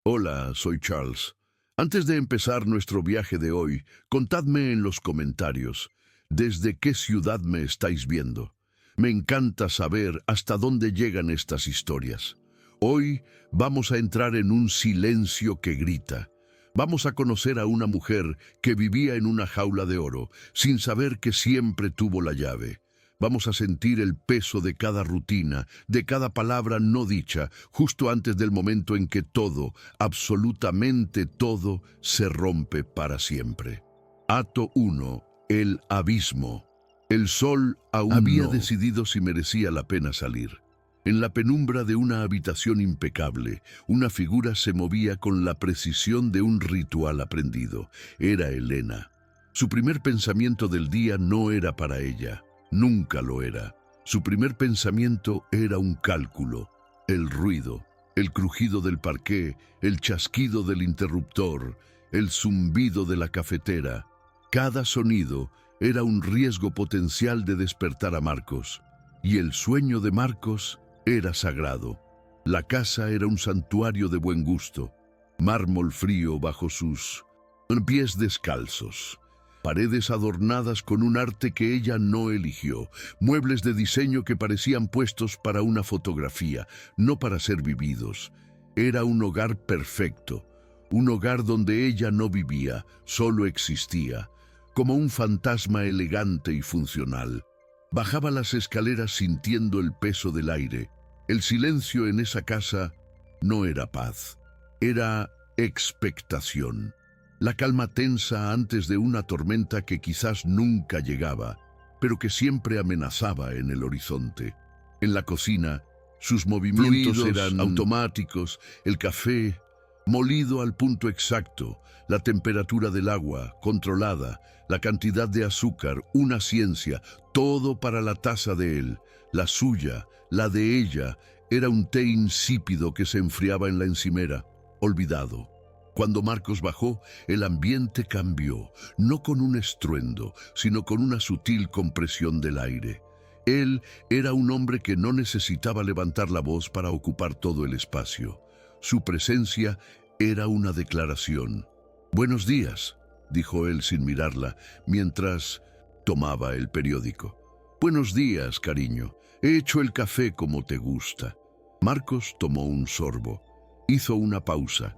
Hola, soy Charles. Antes de empezar nuestro viaje de hoy, contadme en los comentarios, ¿desde qué ciudad me estáis viendo? Me encanta saber hasta dónde llegan estas historias. Hoy vamos a entrar en un silencio que grita. Vamos a conocer a una mujer que vivía en una jaula de oro, sin saber que siempre tuvo la llave. Vamos a sentir el peso de cada rutina, de cada palabra no dicha, justo antes del momento en que todo, absolutamente todo, se rompe para siempre. Acto 1. El abismo. El sol aún había decidido si merecía la pena salir. En la penumbra de una habitación impecable, una figura se movía con la precisión de un ritual aprendido. Era Elena. Su primer pensamiento del día no era para ella. Nunca lo era. Su primer pensamiento era un cálculo, el ruido, el crujido del parqué, el chasquido del interruptor, el zumbido de la cafetera. Cada sonido era un riesgo potencial de despertar a Marcos, y el sueño de Marcos era sagrado. La casa era un santuario de buen gusto, mármol frío bajo sus pies descalzos. Paredes adornadas con un arte que ella no eligió, muebles de diseño que parecían puestos para una fotografía, no para ser vividos. Era un hogar perfecto, un hogar donde ella no vivía, solo existía, como un fantasma elegante y funcional. Bajaba las escaleras sintiendo el peso del aire. El silencio en esa casa no era paz, era expectación. La calma tensa antes de una tormenta que quizás nunca llegaba, pero que siempre amenazaba en el horizonte. En la cocina, sus movimientos eran automáticos, el café molido al punto exacto, la temperatura del agua controlada, la cantidad de azúcar, una ciencia, todo para la taza de él, la suya, la de ella, era un té insípido que se enfriaba en la encimera, olvidado. Cuando Marcos bajó, el ambiente cambió, no con un estruendo, sino con una sutil compresión del aire. Él era un hombre que no necesitaba levantar la voz para ocupar todo el espacio. Su presencia era una declaración. «Buenos días», dijo él sin mirarla, mientras tomaba el periódico. «Buenos días, cariño. He hecho el café como te gusta». Marcos tomó un sorbo. Hizo una pausa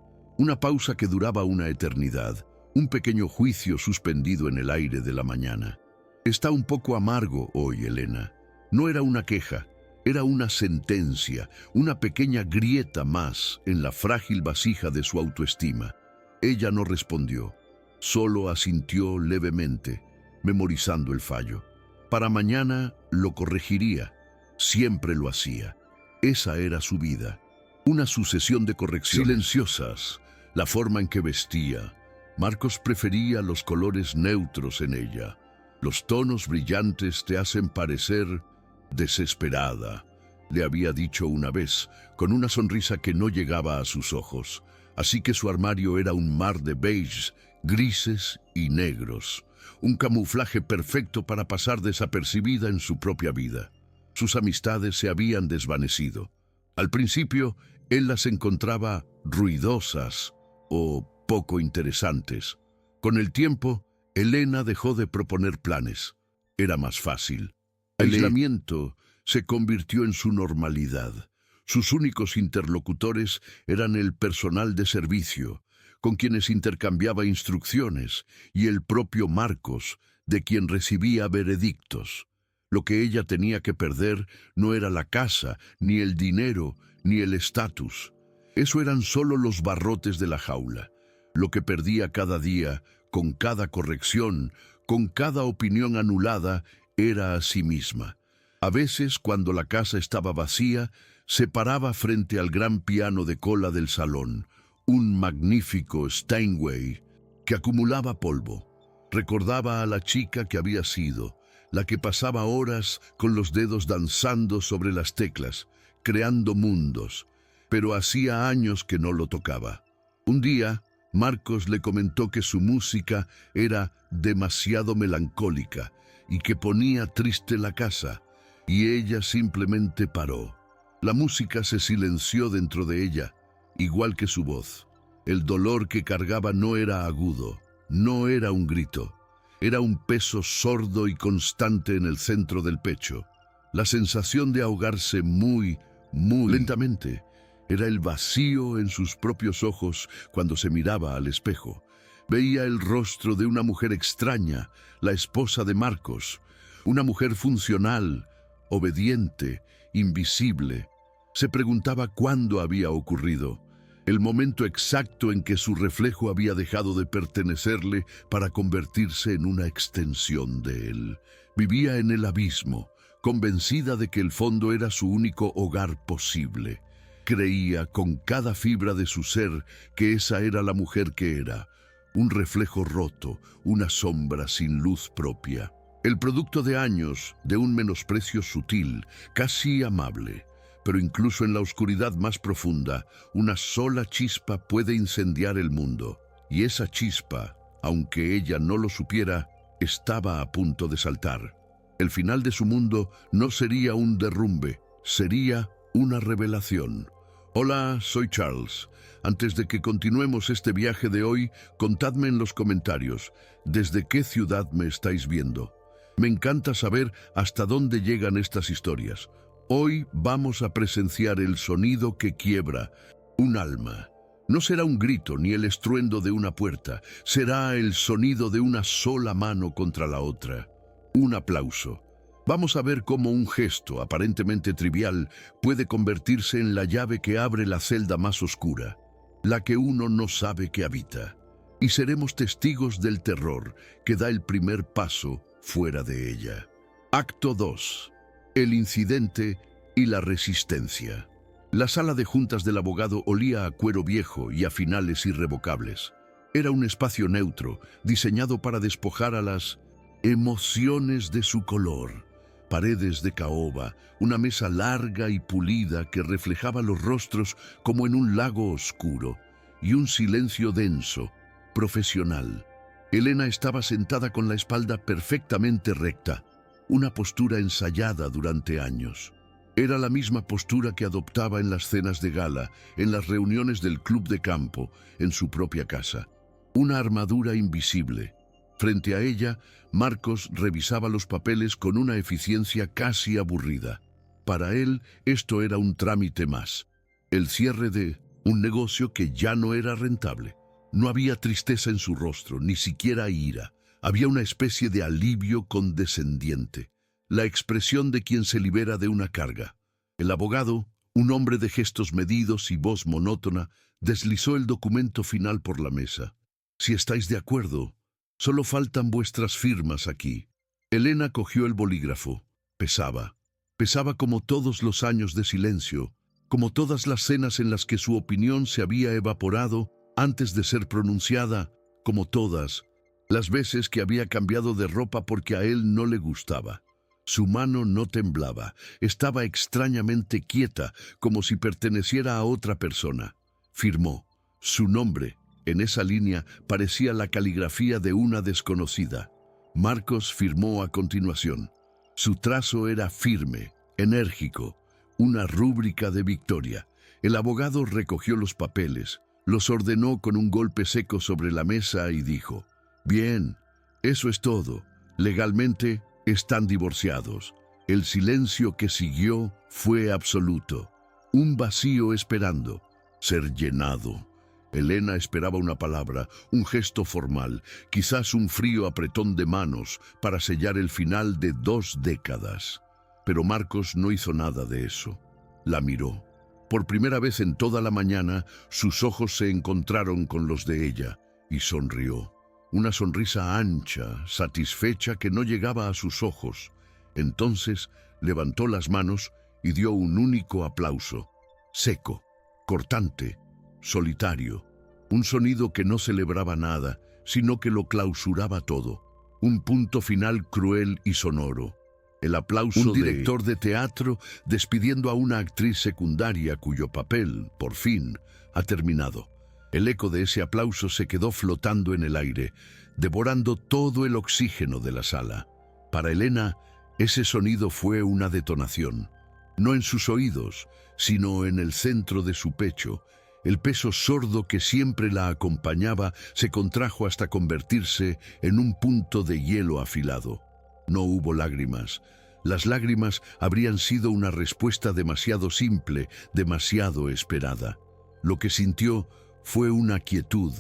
que duraba una eternidad, un pequeño juicio suspendido en el aire de la mañana. «Está un poco amargo hoy, Elena». No era una queja, era una sentencia, una pequeña grieta más en la frágil vasija de su autoestima. Ella no respondió, solo asintió levemente, memorizando el fallo. Para mañana lo corregiría, siempre lo hacía. Esa era su vida, una sucesión de correcciones silenciosas. La forma en que vestía. Marcos prefería los colores neutros en ella. Los tonos brillantes te hacen parecer desesperada, le había dicho una vez, con una sonrisa que no llegaba a sus ojos. Así que su armario era un mar de beiges, grises y negros. Un camuflaje perfecto para pasar desapercibida en su propia vida. Sus amistades se habían desvanecido. Al principio, él las encontraba ruidosas o poco interesantes. Con el tiempo, Elena dejó de proponer planes. Era más fácil. El aislamiento se convirtió en su normalidad. Sus únicos interlocutores eran el personal de servicio, con quienes intercambiaba instrucciones, y el propio Marcos, de quien recibía veredictos. Lo que ella tenía que perder no era la casa, ni el dinero, ni el estatus. Eso eran solo los barrotes de la jaula. Lo que perdía cada día, con cada corrección, con cada opinión anulada, era a sí misma. A veces, cuando la casa estaba vacía, se paraba frente al gran piano de cola del salón, un magnífico Steinway que acumulaba polvo. Recordaba a la chica que había sido, la que pasaba horas con los dedos danzando sobre las teclas, creando mundos. Pero hacía años que no lo tocaba. Un día, Marcos le comentó que su música era demasiado melancólica y que ponía triste la casa, y ella simplemente paró. La música se silenció dentro de ella, igual que su voz. El dolor que cargaba no era agudo, no era un grito. Era un peso sordo y constante en el centro del pecho. La sensación de ahogarse muy lentamente. Era el vacío en sus propios ojos cuando se miraba al espejo. Veía el rostro de una mujer extraña, la esposa de Marcos. Una mujer funcional, obediente, invisible. Se preguntaba cuándo había ocurrido. El momento exacto en que su reflejo había dejado de pertenecerle para convertirse en una extensión de él. Vivía en el abismo, convencida de que el fondo era su único hogar posible. Creía con cada fibra de su ser que esa era la mujer que era, un reflejo roto, una sombra sin luz propia. El producto de años, de un menosprecio sutil, casi amable. Pero incluso en la oscuridad más profunda, una sola chispa puede incendiar el mundo. Y esa chispa, aunque ella no lo supiera, estaba a punto de saltar. El final de su mundo no sería un derrumbe, sería una revelación. Hola, soy Charles. Antes de que continuemos este viaje de hoy, contadme en los comentarios, ¿desde qué ciudad me estáis viendo? Me encanta saber hasta dónde llegan estas historias. Hoy vamos a presenciar el sonido que quiebra un alma. No será un grito ni el estruendo de una puerta, será el sonido de una sola mano contra la otra. Un aplauso. Vamos a ver cómo un gesto aparentemente trivial puede convertirse en la llave que abre la celda más oscura, la que uno no sabe que habita. Y seremos testigos del terror que da el primer paso fuera de ella. Acto 2. El incidente y la resistencia. La sala de juntas del abogado olía a cuero viejo y a finales irrevocables. Era un espacio neutro, diseñado para despojar a las emociones de su color. Paredes de caoba, una mesa larga y pulida que reflejaba los rostros como en un lago oscuro, y un silencio denso, profesional. Elena estaba sentada con la espalda perfectamente recta, una postura ensayada durante años. Era la misma postura que adoptaba en las cenas de gala, en las reuniones del club de campo, en su propia casa. Una armadura invisible. Frente a ella, Marcos revisaba los papeles con una eficiencia casi aburrida. Para él, esto era un trámite más. El cierre de un negocio que ya no era rentable. No había tristeza en su rostro, ni siquiera ira. Había una especie de alivio condescendiente, la expresión de quien se libera de una carga. El abogado, un hombre de gestos medidos y voz monótona, deslizó el documento final por la mesa. Si estáis de acuerdo, solo faltan vuestras firmas aquí. Elena cogió el bolígrafo. Pesaba. Pesaba como todos los años de silencio, como todas las cenas en las que su opinión se había evaporado antes de ser pronunciada, como todas las veces que había cambiado de ropa porque a él no le gustaba. Su mano no temblaba, estaba extrañamente quieta, como si perteneciera a otra persona. Firmó. Su nombre, en esa línea, parecía la caligrafía de una desconocida. Marcos firmó a continuación. Su trazo era firme, enérgico, una rúbrica de victoria. El abogado recogió los papeles, los ordenó con un golpe seco sobre la mesa y dijo: «Bien, eso es todo. Legalmente están divorciados». El silencio que siguió fue absoluto. Un vacío esperando ser llenado. Elena esperaba una palabra, un gesto formal, quizás un frío apretón de manos para sellar el final de 2 décadas. Pero Marcos no hizo nada de eso. La miró. Por primera vez en toda la mañana, sus ojos se encontraron con los de ella y sonrió. Una sonrisa ancha, satisfecha que no llegaba a sus ojos. Entonces levantó las manos y dio un único aplauso, seco, cortante, solitario. Un sonido que no celebraba nada, sino que lo clausuraba todo. Un punto final cruel y sonoro. El aplauso de un director de teatro despidiendo a una actriz secundaria cuyo papel, por fin, ha terminado. El eco de ese aplauso se quedó flotando en el aire, devorando todo el oxígeno de la sala. Para Elena, ese sonido fue una detonación. No en sus oídos, sino en el centro de su pecho, El peso sordo que siempre la acompañaba se contrajo hasta convertirse en un punto de hielo afilado. No hubo lágrimas. Las lágrimas habrían sido una respuesta demasiado simple, demasiado esperada. Lo que sintió fue una quietud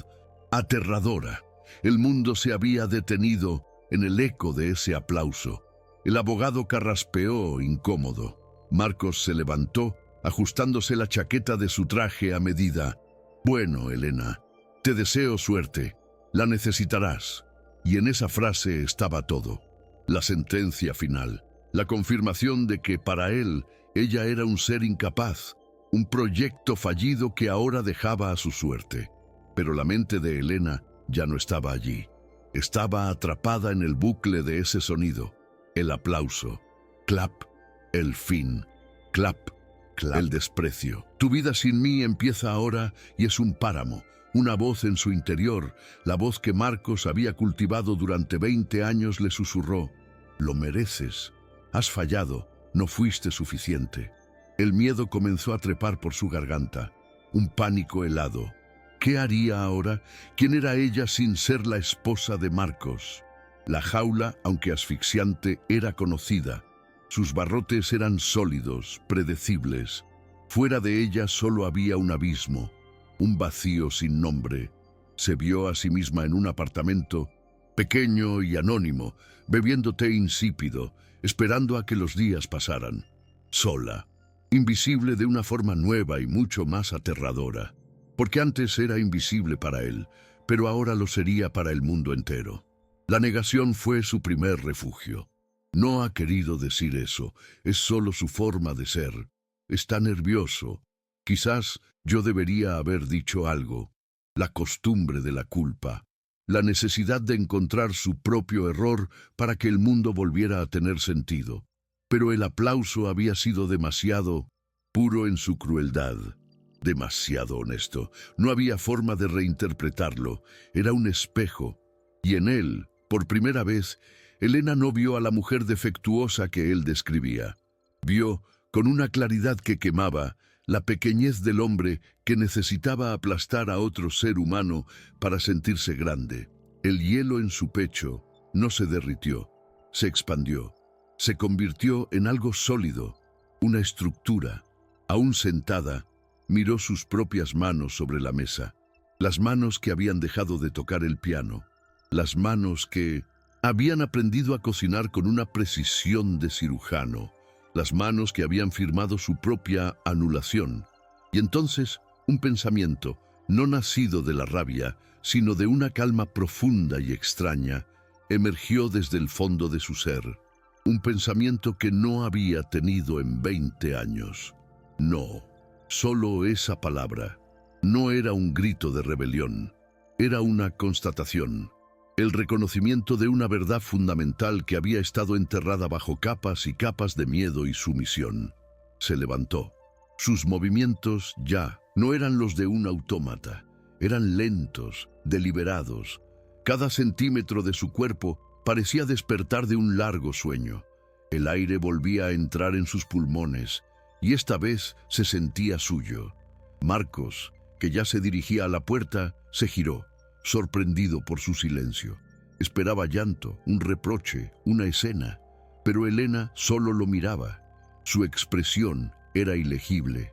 aterradora. El mundo se había detenido en el eco de ese aplauso. El abogado carraspeó incómodo. Marcos se levantó, ajustándose la chaqueta de su traje a medida. «Bueno, Elena, te deseo suerte. La necesitarás». Y en esa frase estaba todo. La sentencia final. La confirmación de que para él ella era un ser incapaz, un proyecto fallido que ahora dejaba a su suerte. Pero la mente de Elena ya no estaba allí. Estaba atrapada en el bucle de ese sonido. El aplauso. Clap. El fin. Clap. Clap. El desprecio. Tu vida sin mí empieza ahora y es un páramo. Una voz en su interior, la voz que Marcos había cultivado durante 20 años, le susurró: «Lo mereces. Has fallado. No fuiste suficiente». El miedo comenzó a trepar por su garganta. Un pánico helado. ¿Qué haría ahora? ¿Quién era ella sin ser la esposa de Marcos? La jaula, aunque asfixiante, era conocida. Sus barrotes eran sólidos, predecibles. Fuera de ella solo había un abismo, un vacío sin nombre. Se vio a sí misma en un apartamento, pequeño y anónimo, bebiendo té insípido, esperando a que los días pasaran. Sola, invisible de una forma nueva y mucho más aterradora. Porque antes era invisible para él, pero ahora lo sería para el mundo entero. La negación fue su primer refugio. No ha querido decir eso, es solo su forma de ser. Está nervioso. Quizás yo debería haber dicho algo. La costumbre de la culpa. La necesidad de encontrar su propio error para que el mundo volviera a tener sentido. Pero el aplauso había sido demasiado puro en su crueldad. Demasiado honesto. No había forma de reinterpretarlo. Era un espejo. Y en él, por primera vez, Elena no vio a la mujer defectuosa que él describía. Vio, con una claridad que quemaba, la pequeñez del hombre que necesitaba aplastar a otro ser humano para sentirse grande. El hielo en su pecho no se derritió, se expandió, se convirtió en algo sólido, una estructura. Aún sentada, miró sus propias manos sobre la mesa, las manos que habían dejado de tocar el piano, las manos que habían aprendido a cocinar con una precisión de cirujano, las manos que habían firmado su propia anulación. Y entonces, un pensamiento, no nacido de la rabia, sino de una calma profunda y extraña, emergió desde el fondo de su ser. Un pensamiento que no había tenido en 20 años. No, solo esa palabra. No era un grito de rebelión, era una constatación. El reconocimiento de una verdad fundamental que había estado enterrada bajo capas y capas de miedo y sumisión. Se levantó. Sus movimientos ya no eran los de un autómata. Eran lentos, deliberados. Cada centímetro de su cuerpo parecía despertar de un largo sueño. El aire volvía a entrar en sus pulmones, y esta vez se sentía suyo. Marcos, que ya se dirigía a la puerta, se giró, sorprendido por su silencio. Esperaba llanto, un reproche, una escena, pero Elena solo lo miraba. Su expresión era ilegible,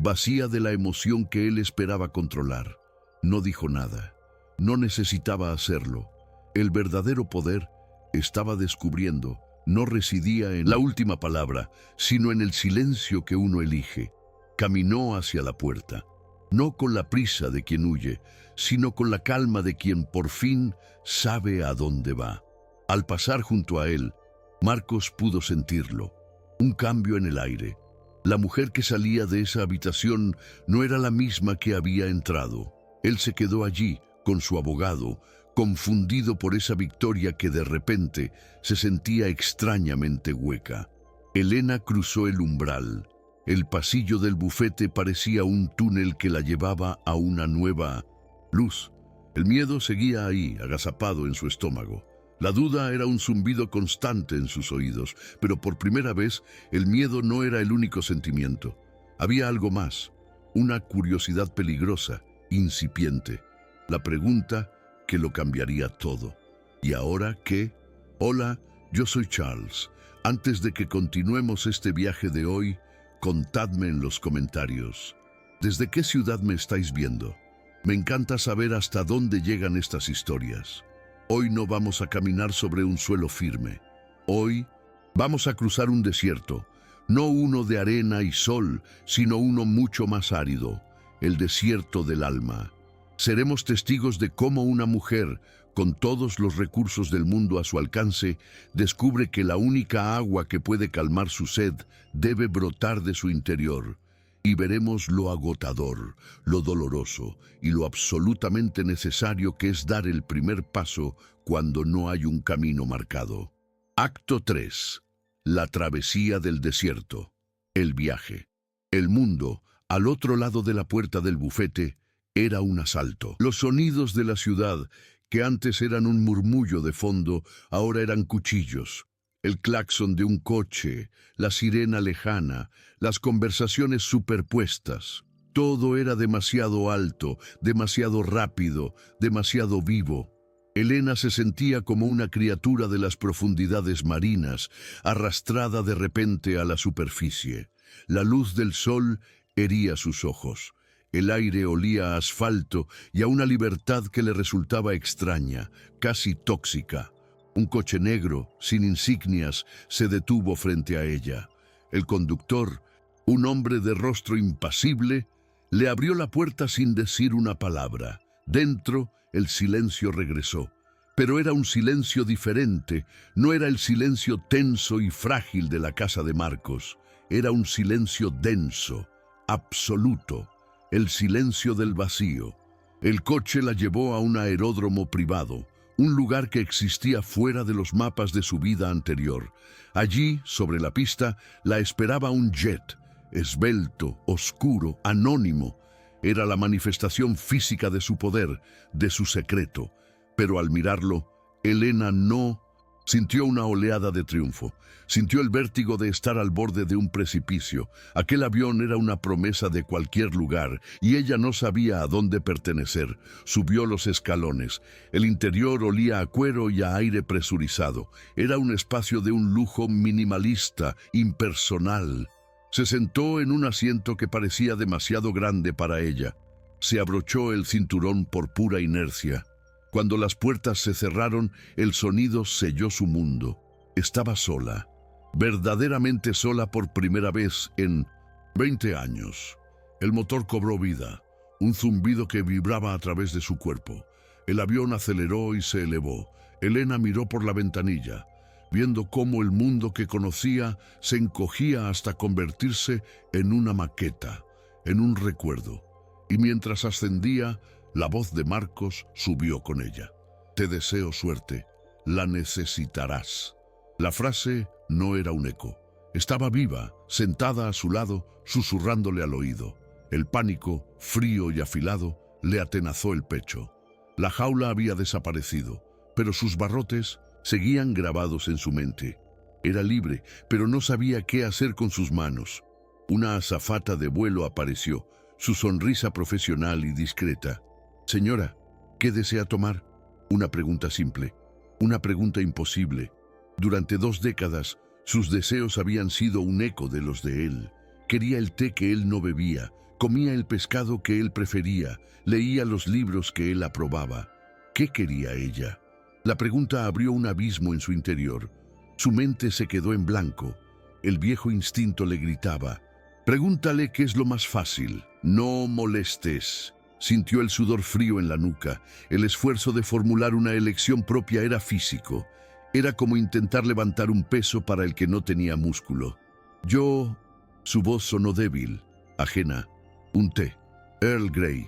vacía de la emoción que él esperaba controlar. No dijo nada, no necesitaba hacerlo. El verdadero poder, estaba descubriendo, no residía en la última palabra, sino en el silencio que uno elige. Caminó hacia la puerta, no con la prisa de quien huye, sino con la calma de quien por fin sabe a dónde va. Al pasar junto a él, Marcos pudo sentirlo, un cambio en el aire. La mujer que salía de esa habitación no era la misma que había entrado. Él se quedó allí, con su abogado, confundido por esa victoria que de repente se sentía extrañamente hueca. Elena cruzó el umbral. El pasillo del bufete parecía un túnel que la llevaba a una nueva luz. El miedo seguía ahí, agazapado en su estómago. La duda era un zumbido constante en sus oídos, pero por primera vez el miedo no era el único sentimiento. Había algo más, una curiosidad peligrosa, incipiente, la pregunta que lo cambiaría todo. ¿Y ahora qué? Hola, yo soy Charles. Antes de que continuemos este viaje de hoy, contadme en los comentarios. ¿Desde qué ciudad me estáis viendo? Me encanta saber hasta dónde llegan estas historias. Hoy no vamos a caminar sobre un suelo firme. Hoy vamos a cruzar un desierto, no uno de arena y sol, sino uno mucho más árido, el desierto del alma. Seremos testigos de cómo una mujer, con todos los recursos del mundo a su alcance, descubre que la única agua que puede calmar su sed debe brotar de su interior. Y veremos lo agotador, lo doloroso y lo absolutamente necesario que es dar el primer paso cuando no hay un camino marcado. Acto 3. La travesía del desierto. El viaje. El mundo, al otro lado de la puerta del bufete, era un asalto. Los sonidos de la ciudad, que antes eran un murmullo de fondo, ahora eran cuchillos. El claxon de un coche, la sirena lejana, las conversaciones superpuestas. Todo era demasiado alto, demasiado rápido, demasiado vivo. Elena se sentía como una criatura de las profundidades marinas, arrastrada de repente a la superficie. La luz del sol hería sus ojos. El aire olía a asfalto y a una libertad que le resultaba extraña, casi tóxica. Un coche negro, sin insignias, se detuvo frente a ella. El conductor, un hombre de rostro impasible, le abrió la puerta sin decir una palabra. Dentro, el silencio regresó. Pero era un silencio diferente. No era el silencio tenso y frágil de la casa de Marcos. Era un silencio denso, absoluto. El silencio del vacío. El coche la llevó a un aeródromo privado, un lugar que existía fuera de los mapas de su vida anterior. Allí, sobre la pista, la esperaba un jet, esbelto, oscuro, anónimo. Era la manifestación física de su poder, de su secreto. Pero al mirarlo, Elena no sintió una oleada de triunfo. Sintió el vértigo de estar al borde de un precipicio. Aquel avión era una promesa de cualquier lugar y ella no sabía a dónde pertenecer. Subió los escalones. El interior olía a cuero y a aire presurizado. Era un espacio de un lujo minimalista, impersonal. Se sentó en un asiento que parecía demasiado grande para ella. Se abrochó el cinturón por pura inercia. Cuando las puertas se cerraron, el sonido selló su mundo. Estaba sola, verdaderamente sola por primera vez en 20 años. El motor cobró vida, un zumbido que vibraba a través de su cuerpo. El avión aceleró y se elevó. Elena miró por la ventanilla, viendo cómo el mundo que conocía se encogía hasta convertirse en una maqueta, en un recuerdo. Y mientras ascendía, la voz de Marcos subió con ella. Te deseo suerte, la necesitarás. La frase no era un eco. Estaba viva, sentada a su lado, susurrándole al oído. El pánico, frío y afilado, le atenazó el pecho. La jaula había desaparecido, pero sus barrotes seguían grabados en su mente. Era libre, pero no sabía qué hacer con sus manos. Una azafata de vuelo apareció, su sonrisa profesional y discreta. Señora, ¿qué desea tomar? Una pregunta simple, una pregunta imposible. Durante 2 décadas, sus deseos habían sido un eco de los de él. Quería el té que él no bebía, comía el pescado que él prefería, leía los libros que él aprobaba. ¿Qué quería ella? La pregunta abrió un abismo en su interior. Su mente se quedó en blanco. El viejo instinto le gritaba: pregúntale qué es lo más fácil, no molestes. Sintió el sudor frío en la nuca. El esfuerzo de formular una elección propia era físico. Era como intentar levantar un peso para el que no tenía músculo. Su voz sonó débil, ajena. Un té. Earl Grey.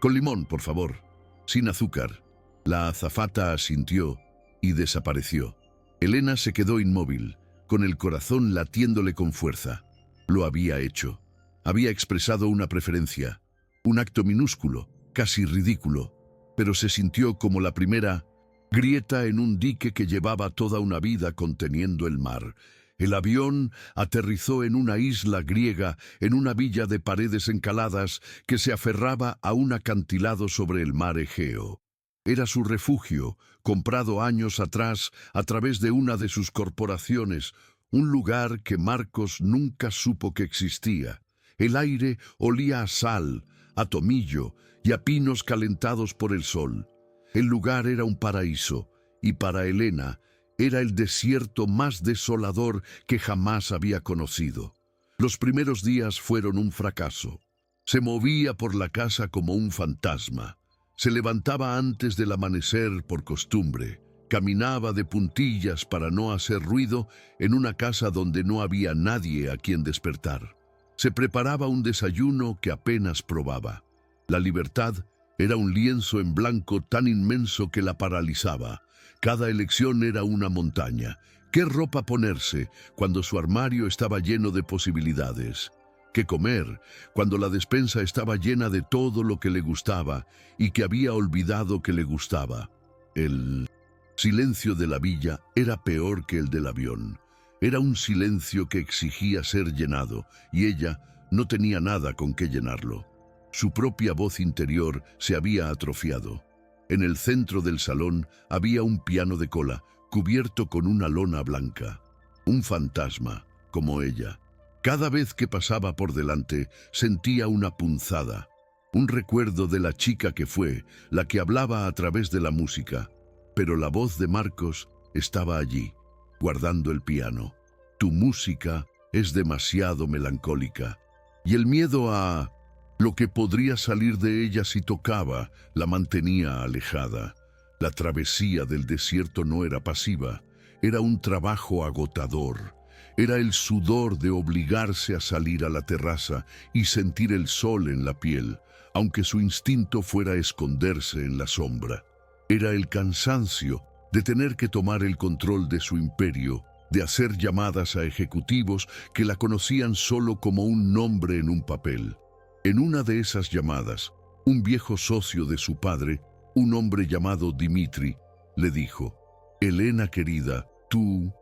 Con limón, por favor. Sin azúcar. La azafata asintió y desapareció. Elena se quedó inmóvil, con el corazón latiéndole con fuerza. Lo había hecho. Había expresado una preferencia. Un acto minúsculo, casi ridículo, pero se sintió como la primera grieta en un dique que llevaba toda una vida conteniendo el mar. El avión aterrizó en una isla griega, en una villa de paredes encaladas que se aferraba a un acantilado sobre el mar Egeo. Era su refugio, comprado años atrás a través de una de sus corporaciones, un lugar que Marcos nunca supo que existía. El aire olía a sal, a tomillo y a pinos calentados por el sol. El lugar era un paraíso, y para Helena era el desierto más desolador que jamás había conocido. Los primeros días fueron un fracaso. Se movía por la casa como un fantasma. Se levantaba antes del amanecer por costumbre. Caminaba de puntillas para no hacer ruido en una casa donde no había nadie a quien despertar. Se preparaba un desayuno que apenas probaba. La libertad era un lienzo en blanco tan inmenso que la paralizaba. Cada elección era una montaña. ¿Qué ropa ponerse cuando su armario estaba lleno de posibilidades? ¿Qué comer cuando la despensa estaba llena de todo lo que le gustaba y que había olvidado que le gustaba? El silencio de la villa era peor que el del avión. Era un silencio que exigía ser llenado, y ella no tenía nada con qué llenarlo. Su propia voz interior se había atrofiado. En el centro del salón había un piano de cola, cubierto con una lona blanca. Un fantasma, como ella. Cada vez que pasaba por delante, sentía una punzada. Un recuerdo de la chica que fue, la que hablaba a través de la música. Pero la voz de Marcos estaba allí, guardando el piano. Tu música es demasiado melancólica. Y el miedo a lo que podría salir de ella si tocaba la mantenía alejada. La travesía del desierto no era pasiva, era un trabajo agotador. Era el sudor de obligarse a salir a la terraza y sentir el sol en la piel, aunque su instinto fuera esconderse en la sombra. Era el cansancio de tener que tomar el control de su imperio, de hacer llamadas a ejecutivos que la conocían solo como un nombre en un papel. En una de esas llamadas, un viejo socio de su padre, un hombre llamado Dimitri, le dijo: «Helena querida, tú...».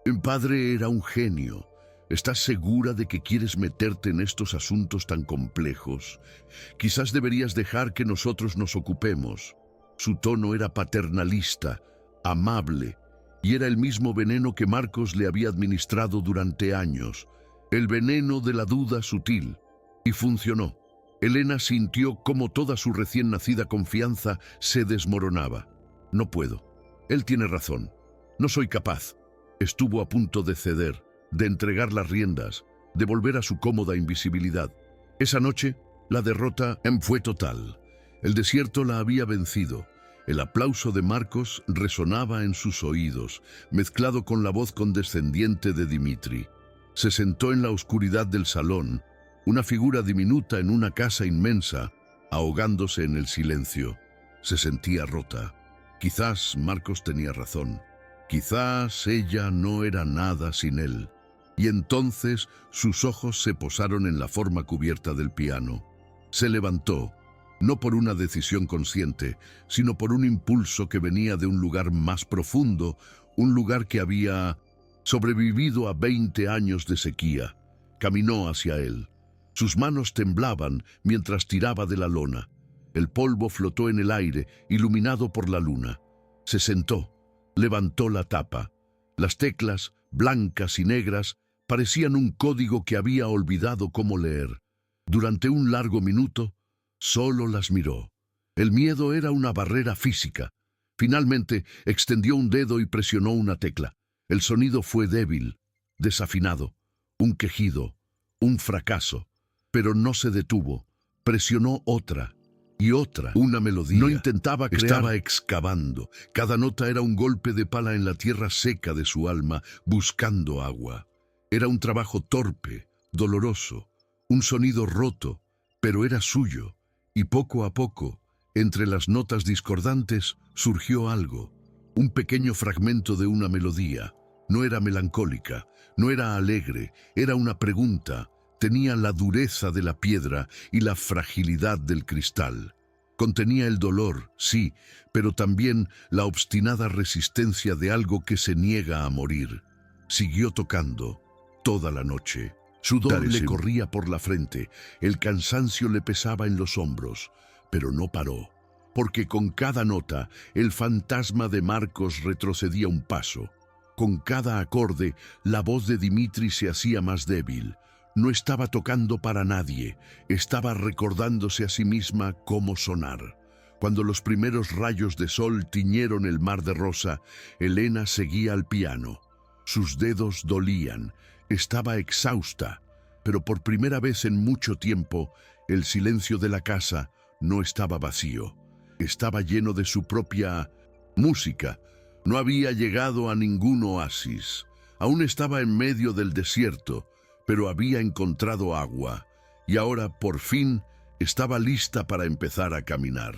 El padre era un genio. ¿Estás segura de que quieres meterte en estos asuntos tan complejos? Quizás deberías dejar que nosotros nos ocupemos. Su tono era paternalista, amable, y era el mismo veneno que Marcos le había administrado durante años, el veneno de la duda sutil. Y funcionó. Helena sintió cómo toda su recién nacida confianza se desmoronaba. No puedo. Él tiene razón. No soy capaz. Estuvo a punto de ceder, de entregar las riendas, de volver a su cómoda invisibilidad. Esa noche, la derrota fue total. El desierto la había vencido. El aplauso de Marcos resonaba en sus oídos, mezclado con la voz condescendiente de Dimitri. Se sentó en la oscuridad del salón, una figura diminuta en una casa inmensa, ahogándose en el silencio. Se sentía rota. Quizás Marcos tenía razón. Quizás ella no era nada sin él. Y entonces sus ojos se posaron en la forma cubierta del piano. Se levantó, no por una decisión consciente, sino por un impulso que venía de un lugar más profundo, un lugar que había sobrevivido a 20 años de sequía. Caminó hacia él. Sus manos temblaban mientras tiraba de la lona. El polvo flotó en el aire, iluminado por la luna. Se sentó, levantó la tapa. Las teclas, blancas y negras, parecían un código que había olvidado cómo leer. Durante un largo minuto, solo las miró. El miedo era una barrera física. Finalmente, extendió un dedo y presionó una tecla. El sonido fue débil, desafinado, un quejido, un fracaso. Pero no se detuvo. Presionó otra y otra. Una melodía. No intentaba crear. Estaba excavando. Cada nota era un golpe de pala en la tierra seca de su alma, buscando agua. Era un trabajo torpe, doloroso, un sonido roto, pero era suyo. Y poco a poco, entre las notas discordantes, surgió algo. Un pequeño fragmento de una melodía. No era melancólica, no era alegre, era una pregunta. Tenía la dureza de la piedra y la fragilidad del cristal. Contenía el dolor, sí, pero también la obstinada resistencia de algo que se niega a morir. Siguió tocando toda la noche. Sudor le corría por la frente, el cansancio le pesaba en los hombros, pero no paró, porque con cada nota el fantasma de Marcos retrocedía un paso. Con cada acorde, la voz de Dimitri se hacía más débil. No estaba tocando para nadie, estaba recordándose a sí misma cómo sonar. Cuando los primeros rayos de sol tiñeron el mar de rosa, Elena seguía al piano. Sus dedos dolían, estaba exhausta, pero por primera vez en mucho tiempo, el silencio de la casa no estaba vacío. Estaba lleno de su propia música. No había llegado a ningún oasis. Aún estaba en medio del desierto, pero había encontrado agua, y ahora, por fin, estaba lista para empezar a caminar.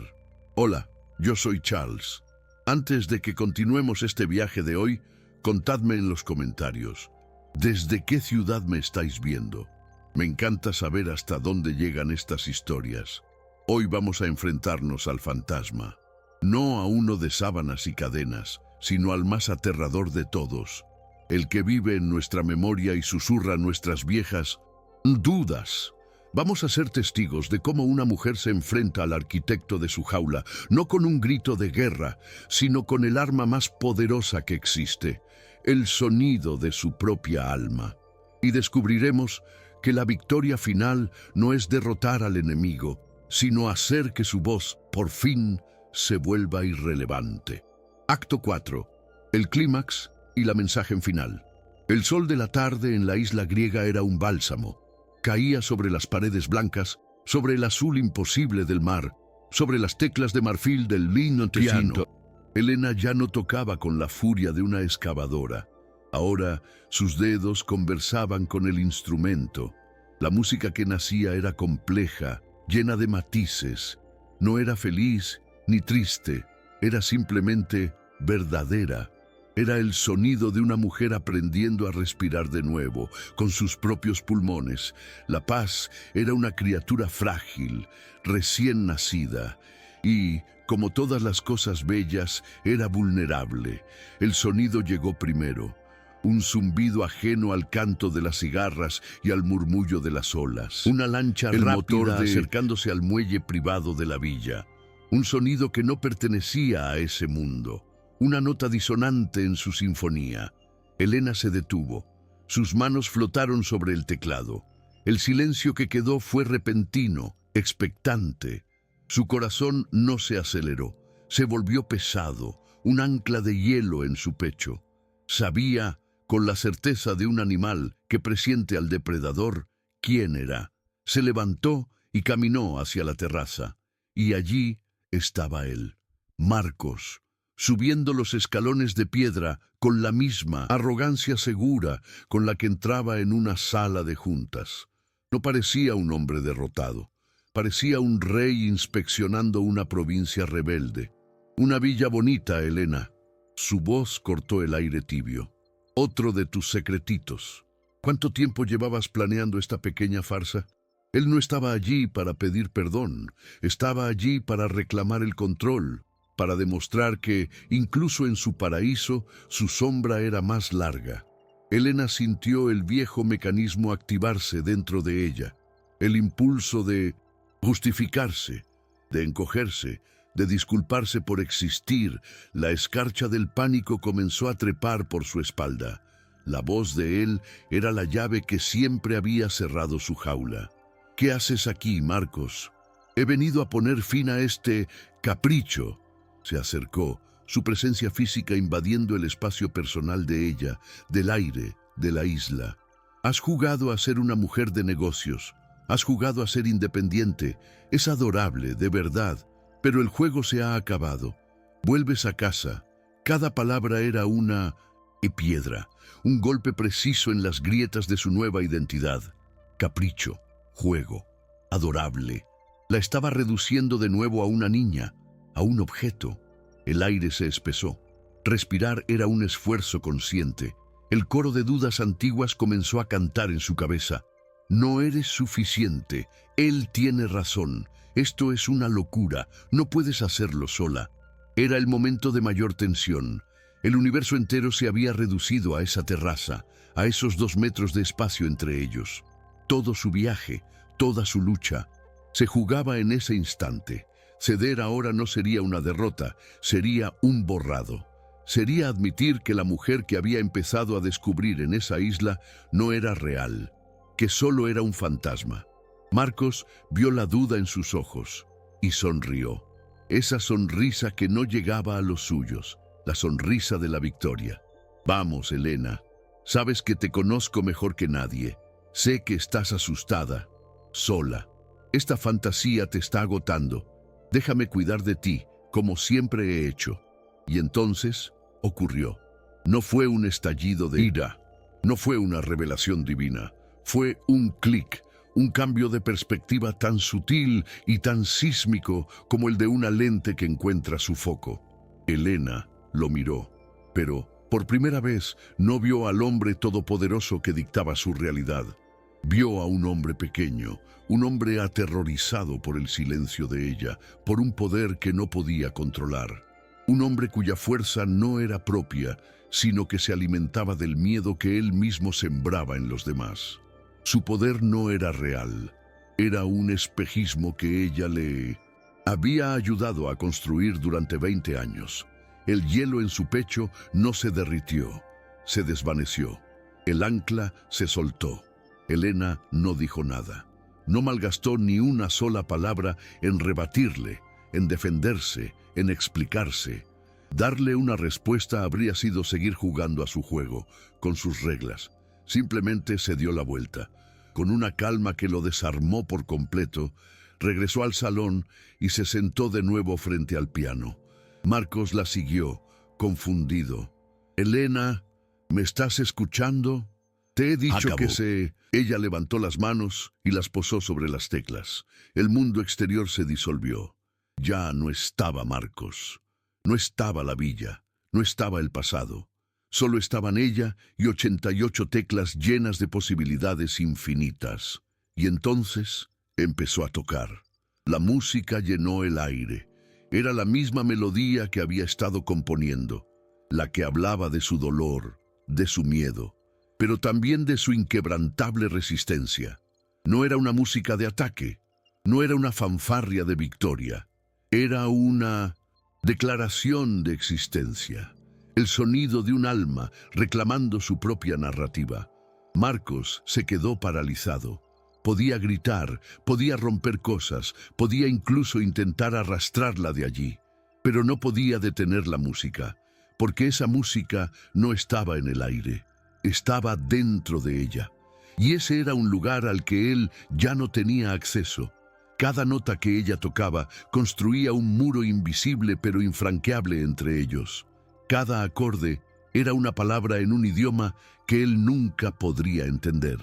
Hola, yo soy Charles. Antes de que continuemos este viaje de hoy, contadme en los comentarios, ¿desde qué ciudad me estáis viendo? Me encanta saber hasta dónde llegan estas historias. Hoy vamos a enfrentarnos al fantasma. No a uno de sábanas y cadenas, sino al más aterrador de todos, el que vive en nuestra memoria y susurra nuestras viejas dudas. Vamos a ser testigos de cómo una mujer se enfrenta al arquitecto de su jaula, no con un grito de guerra, sino con el arma más poderosa que existe, el sonido de su propia alma. Y descubriremos que la victoria final no es derrotar al enemigo, sino hacer que su voz, por fin, se vuelva irrelevante. Acto 4. El clímax y la mensaje final. El sol de la tarde en la isla griega era un bálsamo. Caía sobre las paredes blancas, sobre el azul imposible del mar, sobre las teclas de marfil del lindo piano. Elena ya no tocaba con la furia de una excavadora. Ahora sus dedos conversaban con el instrumento. La música que nacía era compleja, llena de matices. No era feliz ni triste, era simplemente verdadera. Era el sonido de una mujer aprendiendo a respirar de nuevo, con sus propios pulmones. La paz era una criatura frágil, recién nacida, y, como todas las cosas bellas, era vulnerable. El sonido llegó primero, un zumbido ajeno al canto de las cigarras y al murmullo de las olas. Una lancha rápida acercándose al muelle privado de la villa. Un sonido que no pertenecía a ese mundo. Una nota disonante en su sinfonía. Elena se detuvo. Sus manos flotaron sobre el teclado. El silencio que quedó fue repentino, expectante. Su corazón no se aceleró. Se volvió pesado, un ancla de hielo en su pecho. Sabía, con la certeza de un animal que presiente al depredador, quién era. Se levantó y caminó hacia la terraza. Y allí estaba él, Marcos, subiendo los escalones de piedra con la misma arrogancia segura con la que entraba en una sala de juntas. No parecía un hombre derrotado, parecía un rey inspeccionando una provincia rebelde. Una villa bonita, Elena. Su voz cortó el aire tibio. Otro de tus secretitos. ¿Cuánto tiempo llevabas planeando esta pequeña farsa? Él no estaba allí para pedir perdón, estaba allí para reclamar el control, para demostrar que, incluso en su paraíso, su sombra era más larga. Elena sintió el viejo mecanismo activarse dentro de ella, el impulso de justificarse, de encogerse, de disculparse por existir. La escarcha del pánico comenzó a trepar por su espalda. La voz de él era la llave que siempre había cerrado su jaula. ¿Qué haces aquí, Marcos? He venido a poner fin a este capricho. Se acercó, su presencia física invadiendo el espacio personal de ella, del aire, de la isla. Has jugado a ser una mujer de negocios. Has jugado a ser independiente. Es adorable, de verdad. Pero el juego se ha acabado. Vuelves a casa. Cada palabra era una piedra, un golpe preciso en las grietas de su nueva identidad. Capricho, juego, adorable. La estaba reduciendo de nuevo a una niña, a un objeto. El aire se espesó. Respirar era un esfuerzo consciente. El coro de dudas antiguas comenzó a cantar en su cabeza. No eres suficiente. Él tiene razón. Esto es una locura. No puedes hacerlo sola. Era el momento de mayor tensión. El universo entero se había reducido a esa terraza, a esos 2 metros de espacio entre ellos. Todo su viaje, toda su lucha, se jugaba en ese instante. Ceder ahora no sería una derrota, sería un borrado. Sería admitir que la mujer que había empezado a descubrir en esa isla no era real, que solo era un fantasma. Marcos vio la duda en sus ojos y sonrió. Esa sonrisa que no llegaba a los suyos, la sonrisa de la victoria. Vamos, Elena, sabes que te conozco mejor que nadie. Sé que estás asustada, sola. Esta fantasía te está agotando. Déjame cuidar de ti, como siempre he hecho. Y entonces ocurrió. No fue un estallido de ira, no fue una revelación divina. Fue un clic, un cambio de perspectiva tan sutil y tan sísmico como el de una lente que encuentra su foco. Elena lo miró, pero por primera vez no vio al hombre todopoderoso que dictaba su realidad. Vio a un hombre pequeño, un hombre aterrorizado por el silencio de ella, por un poder que no podía controlar. Un hombre cuya fuerza no era propia, sino que se alimentaba del miedo que él mismo sembraba en los demás. Su poder no era real, era un espejismo que ella le había ayudado a construir durante 20 años. El hielo en su pecho no se derritió, se desvaneció. El ancla se soltó. Elena no dijo nada. No malgastó ni una sola palabra en rebatirle, en defenderse, en explicarse. Darle una respuesta habría sido seguir jugando a su juego, con sus reglas. Simplemente se dio la vuelta. Con una calma que lo desarmó por completo, regresó al salón y se sentó de nuevo frente al piano. Marcos la siguió, confundido. «Elena, ¿me estás escuchando? Te he dicho que sé». Ella levantó las manos y las posó sobre las teclas. El mundo exterior se disolvió. Ya no estaba Marcos. No estaba la villa. No estaba el pasado. Solo estaban ella y 88 teclas llenas de posibilidades infinitas. Y entonces empezó a tocar. La música llenó el aire. Era la misma melodía que había estado componiendo, la que hablaba de su dolor, de su miedo, pero también de su inquebrantable resistencia. No era una música de ataque, no era una fanfarria de victoria, era una declaración de existencia. El sonido de un alma reclamando su propia narrativa. Marcos se quedó paralizado. Podía gritar, podía romper cosas, podía incluso intentar arrastrarla de allí, pero no podía detener la música, porque esa música no estaba en el aire, estaba dentro de ella. Y ese era un lugar al que él ya no tenía acceso. Cada nota que ella tocaba construía un muro invisible pero infranqueable entre ellos. Cada acorde era una palabra en un idioma que él nunca podría entender.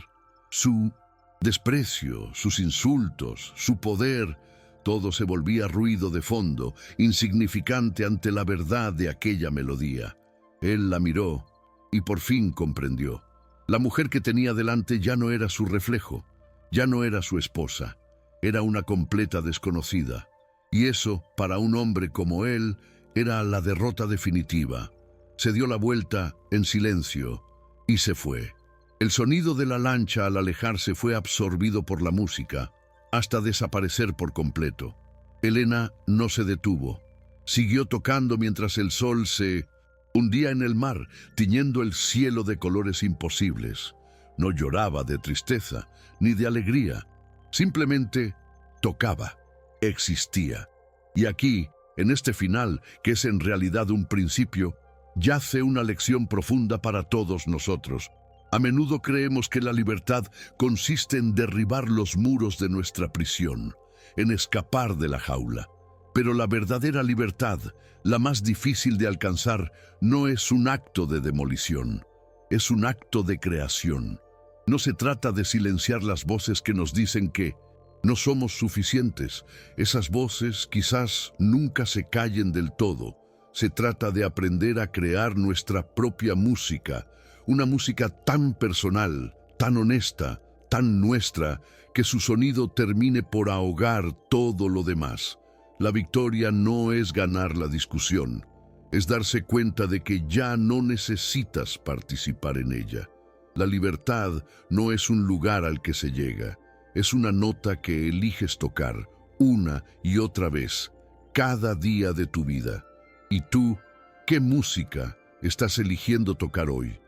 Su desprecio, sus insultos, su poder, todo se volvía ruido de fondo, insignificante ante la verdad de aquella melodía. Él la miró y por fin comprendió. La mujer que tenía delante ya no era su reflejo, ya no era su esposa, era una completa desconocida. Y eso, para un hombre como él, era la derrota definitiva. Se dio la vuelta en silencio y se fue. El sonido de la lancha al alejarse fue absorbido por la música, hasta desaparecer por completo. Elena no se detuvo. Siguió tocando mientras el sol se hundía en el mar, tiñendo el cielo de colores imposibles. No lloraba de tristeza ni de alegría. Simplemente tocaba, existía. Y aquí, en este final, que es en realidad un principio, yace una lección profunda para todos nosotros. A menudo creemos que la libertad consiste en derribar los muros de nuestra prisión, en escapar de la jaula. Pero la verdadera libertad, la más difícil de alcanzar, no es un acto de demolición, es un acto de creación. No se trata de silenciar las voces que nos dicen que no somos suficientes. Esas voces quizás nunca se callen del todo. Se trata de aprender a crear nuestra propia música, una música tan personal, tan honesta, tan nuestra, que su sonido termine por ahogar todo lo demás. La victoria no es ganar la discusión, Es darse cuenta de que ya no necesitas participar en ella. La libertad no es un lugar al que se llega, es una nota que eliges tocar una y otra vez, cada día de tu vida. ¿Y tú, qué música estás eligiendo tocar hoy?